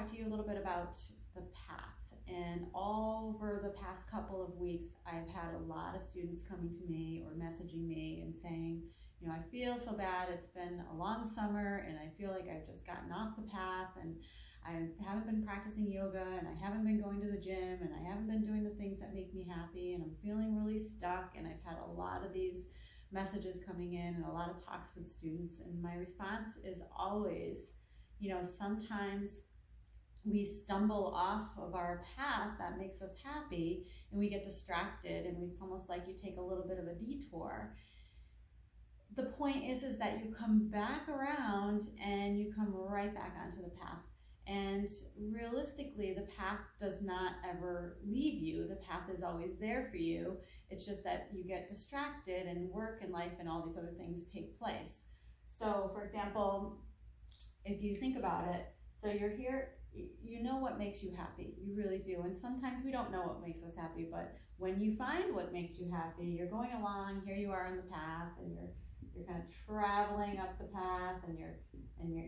talk to you a little bit about the path. And all over the past couple of weeks, I've had a lot of students coming to me or messaging me and saying, you know, I feel so bad. It's been a long summer and I feel like I've just gotten off the path and I haven't been practicing yoga and I haven't been going to the gym and I haven't been doing the things that make me happy and I'm feeling really stuck. And I've had a lot of these messages coming in and a lot of talks with students. And my response is always, you know, sometimes we stumble off of our path that makes us happy and we get distracted and it's almost like you take a little bit of a detour. The point is that you come back around and you come right back onto the path. And realistically, the path does not ever leave you. The path is always there for you. It's just that you get distracted and work and life and all these other things take place. So for example, if you think about it, so you're here, you know what makes you happy. You really do. And sometimes we don't know what makes us happy, but when you find what makes you happy, you're going along, here you are in the path, and you're kind of traveling up the path, and you're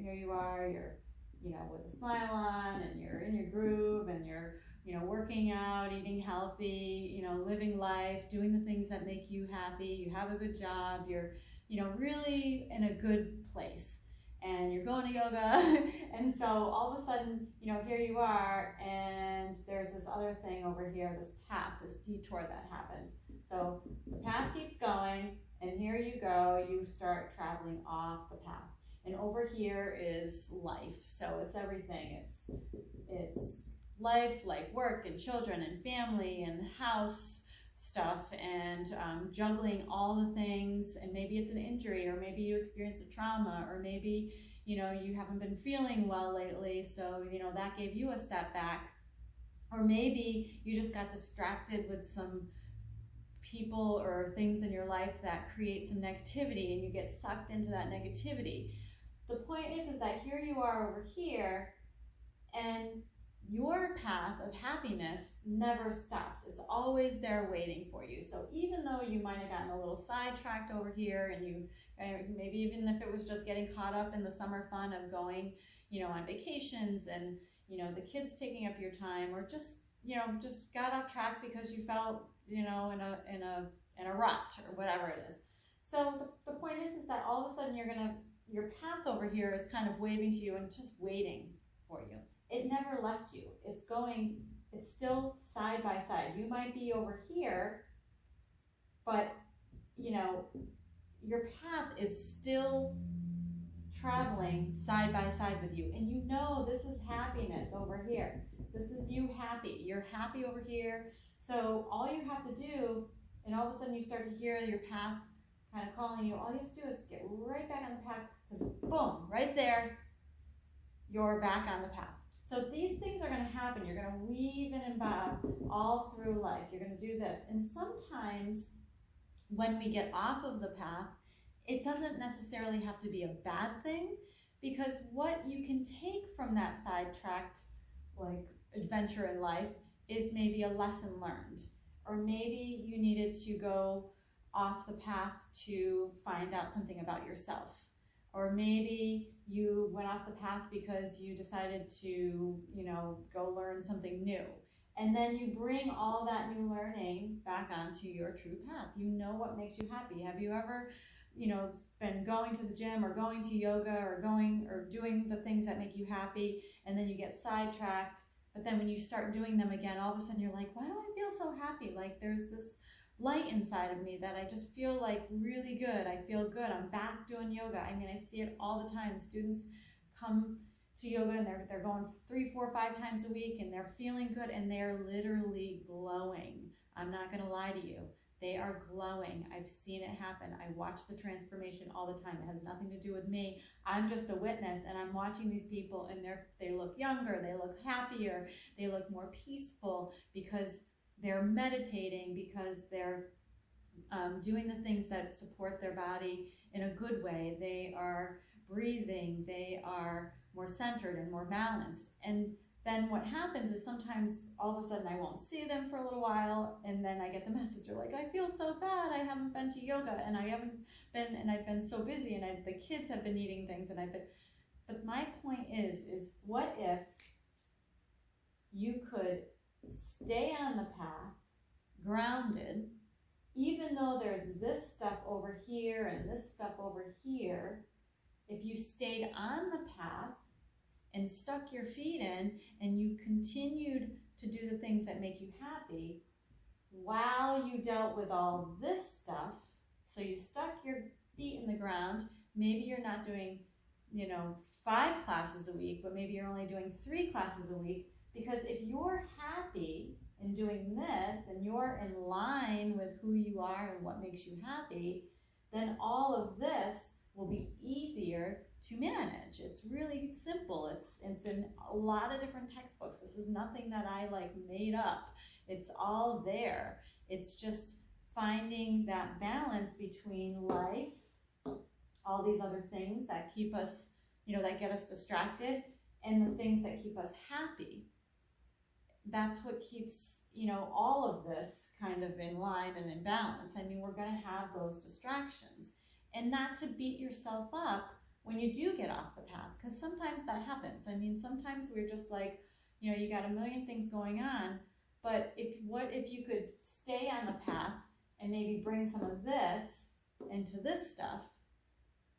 here you are, you're, you know, with a smile on, and you're in your groove, and you're, you know, working out, eating healthy, you know, living life, doing the things that make you happy. You have a good job. You're, you know, really in a good place. And you're going to yoga, and so all of a sudden, you know, here you are, and there's this other thing over here, this path, this detour that happens. So the path keeps going, and here you go, you start traveling off the path. And over here is life, so it's everything. It's life, like work and children and family and house stuff and juggling all the things, and maybe it's an injury, or maybe you experienced a trauma, or maybe, you know, you haven't been feeling well lately, so, you know, that gave you a setback, or maybe you just got distracted with some people or things in your life that create some negativity and you get sucked into that negativity. The point is that here you are over here, and your path of happiness never stops. It's always there waiting for you. So even though you might have gotten a little sidetracked over here, and you maybe even if it was just getting caught up in the summer fun of going, you know, on vacations and, you know, the kids taking up your time, or just, you know, just got off track because you felt, you know, in a rut or whatever it is. So the point is that all of a sudden your path over here is kind of waving to you and just waiting for you. It never left you. It's still side by side. You might be over here, but, you know, your path is still traveling side by side with you. And you know this is happiness over here. This is you happy. You're happy over here. So all you have to do, and all of a sudden you start to hear your path kind of calling you, all you have to do is get right back on the path, because boom, right there, you're back on the path. So these things are going to happen. You're going to weave and bob all through life. You're going to do this. And sometimes when we get off of the path, it doesn't necessarily have to be a bad thing, because what you can take from that sidetracked, like, adventure in life is maybe a lesson learned, or maybe you needed to go off the path to find out something about yourself. Or maybe you went off the path because you decided to, you know, go learn something new. And then you bring all that new learning back onto your true path. You know what makes you happy. Have you ever, you know, been going to the gym or going to yoga or doing the things that make you happy, and then you get sidetracked, but then when you start doing them again, all of a sudden you're like, why do I feel so happy? Like there's this light inside of me that I just feel like really good. I feel good. I'm back doing yoga. I mean, I see it all the time. Students come to yoga and they're going 3, 4, 5 times a week, and they're feeling good, and they're literally glowing. I'm not going to lie to you. They are glowing. I've seen it happen. I watch the transformation all the time. It has nothing to do with me. I'm just a witness, and I'm watching these people, and they look younger, they look happier, they look more peaceful, because they're meditating, because they're doing the things that support their body in a good way. They are breathing. They are more centered and more balanced. And then what happens is sometimes all of a sudden I won't see them for a little while, and then I get the message, they're like, I feel so bad. I haven't been to yoga, and I've been so busy, and the kids have been eating things, but my point is what if you could stay on the path, grounded, even though there's this stuff over here and this stuff over here. If you stayed on the path and stuck your feet in and you continued to do the things that make you happy while you dealt with all this stuff, so you stuck your feet in the ground, maybe you're not doing, 5 classes a week, but maybe you're only doing 3 classes a week, because if you're happy in doing this and you're in line with who you are and what makes you happy, then all of this will be easier to manage. It's really simple. It's in a lot of different textbooks. This is nothing that I made up. It's all there. It's just finding that balance between life, all these other things that keep us, that get us distracted, and the things that keep us happy. That's what keeps, all of this kind of in line and in balance. I mean, we're going to have those distractions, and not to beat yourself up when you do get off the path, because sometimes that happens. I mean, sometimes we're just you got a million things going on, but what if you could stay on the path and maybe bring some of this into this stuff?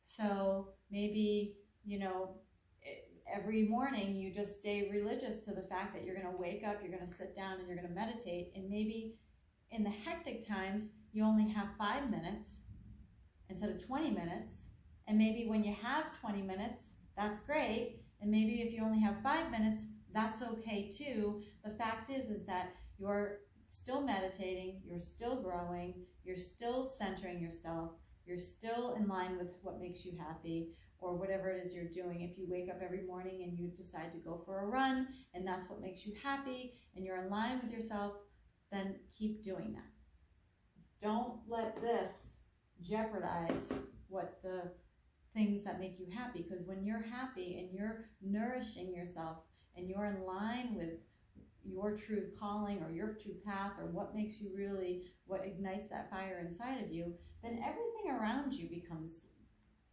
So maybe, every morning you just stay religious to the fact that you're going to wake up, you're going to sit down, and you're going to meditate. And maybe in the hectic times, you only have 5 minutes instead of 20 minutes. And maybe when you have 20 minutes, that's great. And maybe if you only have 5 minutes, that's okay too. The fact is that you're still meditating, you're still growing, you're still centering yourself, you're still in line with what makes you happy, or whatever it is you're doing. If you wake up every morning and you decide to go for a run, and that's what makes you happy, and you're in line with yourself, then keep doing that. Don't let this jeopardize what the things that make you happy, because when you're happy and you're nourishing yourself and you're in line with your true calling or your true path, or what makes you really, what ignites that fire inside of you, then everything around you becomes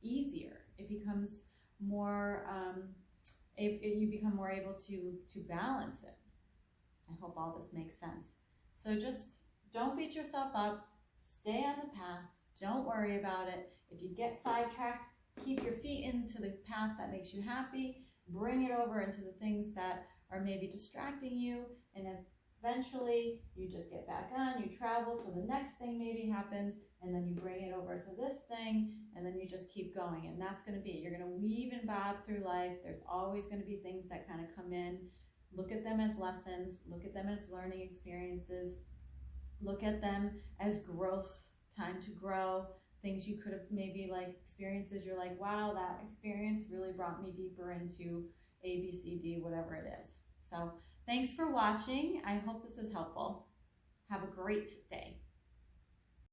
easier. It becomes more, you become more able to balance it. I hope all this makes sense. So just don't beat yourself up. Stay on the path. Don't worry about it. If you get sidetracked, keep your feet into the path that makes you happy. Bring it over into the things that are maybe distracting you, and eventually you just get back on, you travel till the next thing maybe happens, and then you bring it over to this thing, and then you just keep going. And that's going to be, you're going to weave and bob through life. There's always going to be things that kind of come in. Look at them as lessons, look at them as learning experiences, look at them as growth, time to grow, things you could have maybe experiences you're like, wow, that experience really brought me deeper into A, B, C, D, whatever it is. So thanks for watching. I hope this is helpful. Have a great day.